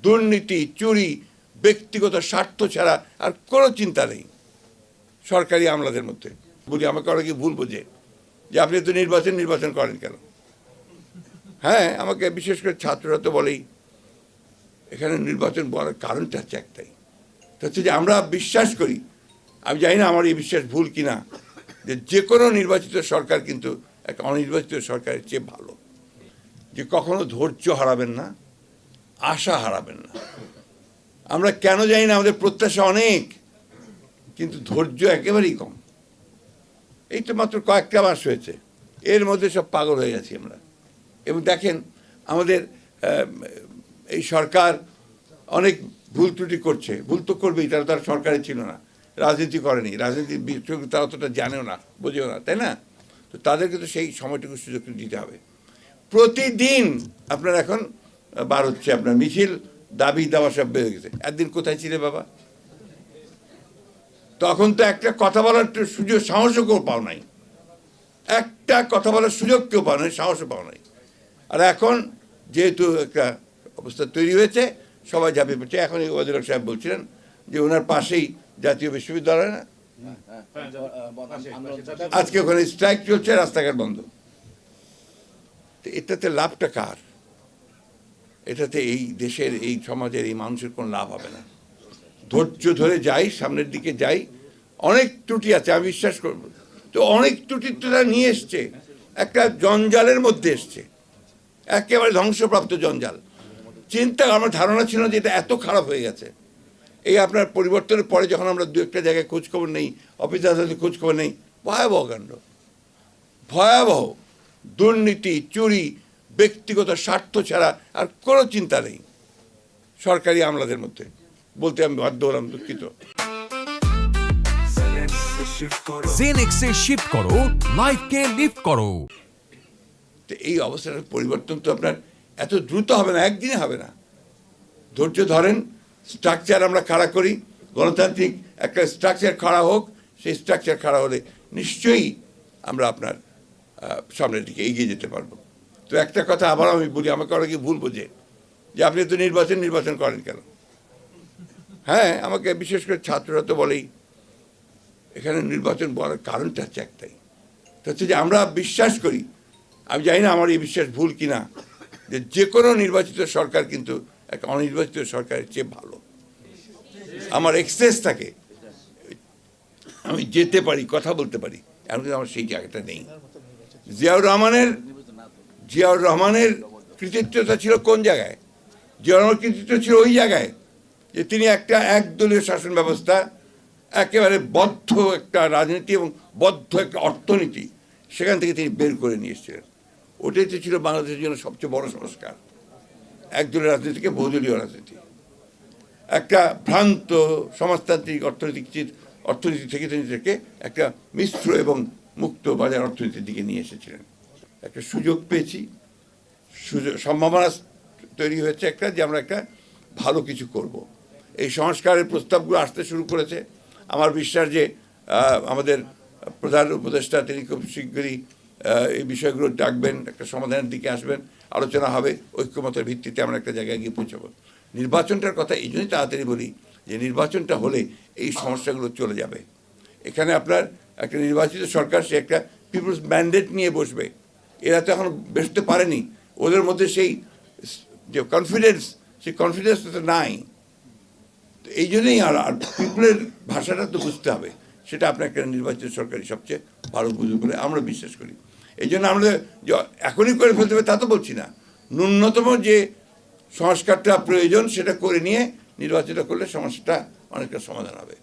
দুর্নীতি, চুরি, ব্যক্তিগত স্বার্থ ছাড়া আর কোনো চিন্তা নেই সরকারি আমলাদের মধ্যে। বলি আমাকে অনেকে ভুল বোঝে যে আপনি তো নির্বাচন করেন কেন। হ্যাঁ, আমাকে বিশেষ করে ছাত্ররা তো বলেই এখানে নির্বাচন বলার কারণটা হচ্ছে একটাই, হচ্ছে যে আমরা বিশ্বাস করি, আমি জানি না আমার এই বিশ্বাস ভুল কিনা, যে কোনো নির্বাচিত সরকার কিন্তু একটা অনির্বাচিত সরকারের চেয়ে ভালো। যে কখনো ধৈর্য হারাবেন না, আশা হারাবেন না। আমরা কেন জানি না, আমাদের প্রত্যাশা অনেক কিন্তু ধৈর্য একেবারেই কম। এই তো মাত্র কয়েকটা মাস হয়েছে, এর মধ্যে সব পাগল হয়ে গেছি আমরা। এবং দেখেন আমাদের এই সরকার অনেক ভুল ত্রুটি করছে, ভুল তো করবেই, তারা তার সরকারে ছিল না, রাজনীতি করেনি, রাজনীতির তারা অতটা জানেও না, বোঝেও না, তাই না? তো তাদেরকে তো সেই সময়টুকু সুযোগ দিতে হবে। প্রতিদিন আপনার এখন বার হচ্ছে আপনার মিছিল, দাবি দাওয়া সব বেড়ে গেছে। একদিন কোথায় ছিলে বাবা? তখন তো একটা কথা বলার সুযোগ, সাহসও কেউ পাও নাই, একটা কথা বলার সুযোগ কেউ পাও নাই, সাহসও পাও নাই। আর এখন যেহেতু একটা অবস্থা তৈরি হয়েছে, সবাই ঝাঁপিয়ে পড়ছে। এখন ওয়াজির হক সাহেব বলছিলেন যে ওনার পাশেই জাতীয় বিশ্ববিদ্যালয়, না আজকে ওখানে স্ট্রাইক চলছে, রাস্তাঘাট বন্ধ। তো এটাতে লাভটা কার? এটাতে এই দেশের, এই সমাজের, এই মানুষের কোনো লাভ হবে না। ধৈর্য ধরে যাই, সামনের দিকে যাই। অনেক ত্রুটি আছে, আমি বিশ্বাস করব। তো অনেক ত্রুটি তো তারা নিয়ে এসছে, একটা জঞ্জালের মধ্যে এসছে, একেবারে ধ্বংসপ্রাপ্ত জঞ্জাল। চিন্তা, আমার ধারণা ছিল যে এটা এত খারাপ হয়ে গেছে। এই আপনার পরিবর্তনের পরে যখন আমরা দু একটা জায়গায় খোঁজখবর নেই, অফিস আদালতে খোঁজখবর নেই, ভয়াবহ কাণ্ড, ভয়াবহ দুর্নীতি, চুরি, ব্যক্তিগত স্বার্থ ছাড়া আর কোনো চিন্তা নেই সরকারি আমলাদের মধ্যে। বলতে আমি বাধ্য হলাম, দুঃখিত। জেনেক্সে শিফট করো, লাইফকে লিফট করো। তো এই অবস্থার পরিবর্তন তো আপনার এত দ্রুত হবে না, একদিনে হবে না। ধৈর্য ধরেন, স্ট্রাকচার আমরা খাড়া করি, গণতান্ত্রিক একটা স্ট্রাকচার খাড়া হোক। সেই স্ট্রাকচার খাড়া হলে নিশ্চয়ই আমরা আপনার সামনের দিকে এগিয়ে যেতে পারবো। তো একটা কথা আবার আমি বলি, আমাকে অনেকে ভুল বোঝে যে আপনি তো নির্বাচন করেন কেন। হ্যাঁ, আমাকে বিশেষ করে ছাত্ররা তো বলেই এখানে নির্বাচন বলার কারণটা হচ্ছে একটাই, হচ্ছে যে আমরা বিশ্বাস করি, আমি জানি না আমার এই বিশ্বাস ভুল কিনা, যে কোনো নির্বাচিত সরকার কিন্তু একটা অনির্বাচিত সরকারের চেয়ে ভালো। আমার এক্সেস থাকে, আমি যেতে পারি, কথা বলতে পারি, এমন কিন্তু আমার সেই জায়গাটা নেই। জিয়াউর রহমানের কৃতিত্বটা ছিল কোন জায়গায়? জিয়াউর রহমানের কৃতিত্ব ছিল ওই জায়গায় যে তিনি একটা একদলীয় শাসন ব্যবস্থা, একেবারে বদ্ধ একটা রাজনীতি এবং বদ্ধ একটা অর্থনীতি, সেখান থেকে তিনি বের করে নিয়ে এসেছিলেন। ওটাই তো ছিল বাংলাদেশের জন্য সবচেয়ে বড় সংস্কার, একদলীয় রাজনীতি থেকে বহুদলীয় রাজনীতি। একটা ভ্রান্ত সমাজতান্ত্রিক অর্থনীতি থেকে তিনি থেকে একটা মিশ্র এবং মুক্ত বাজার অর্থনীতির দিকে নিয়ে এসেছিলেন। একটা সুযোগ পেয়েছি, সম্ভাবনা তৈরি হয়েছে একটা, যে আমরা একটা ভালো কিছু করব। এই সংস্কারের প্রস্তাবগুলো আসতে শুরু করেছে। আমার বিশ্বাস যে আমাদের প্রধান উপদেষ্টা তিনি খুব শীঘ্রই এই বিষয়গুলো ডাকবেন, একটা সমাধানের দিকে আসবেন, আলোচনা হবে, ঐক্যমতের ভিত্তিতে আমরা একটা জায়গায় গিয়ে পৌঁছাবো। নির্বাচনটার কথা এই জন্যই তাড়াতাড়ি বলি যে নির্বাচনটা হলে এই সমস্যাগুলো চলে যাবে। এখানে আপনার একটা নির্বাচিত সরকার, সে একটা পিপলস ম্যান্ডেট নিয়ে বসবে। এরা তো এখন বসতে পারেনি, ওদের মধ্যে সেই যে কনফিডেন্স, সেই কনফিডেন্সটা তো নাই। তো এই জন্যই আর পিপলের ভাষাটা তো বুঝতে হবে, সেটা আপনার একটা নির্বাচিত সরকারি সবচেয়ে ভালো বুঝবে বলে আমরা বিশ্বাস করি। এই জন্য আমরা এখনই করে ফেলতে হবে তা তো বলছি না, ন্যূনতম যে সংস্কারটা প্রয়োজন সেটা করে নিয়ে নির্বাচিত করলে সমস্যাটা অনেকটা সমাধান হবে।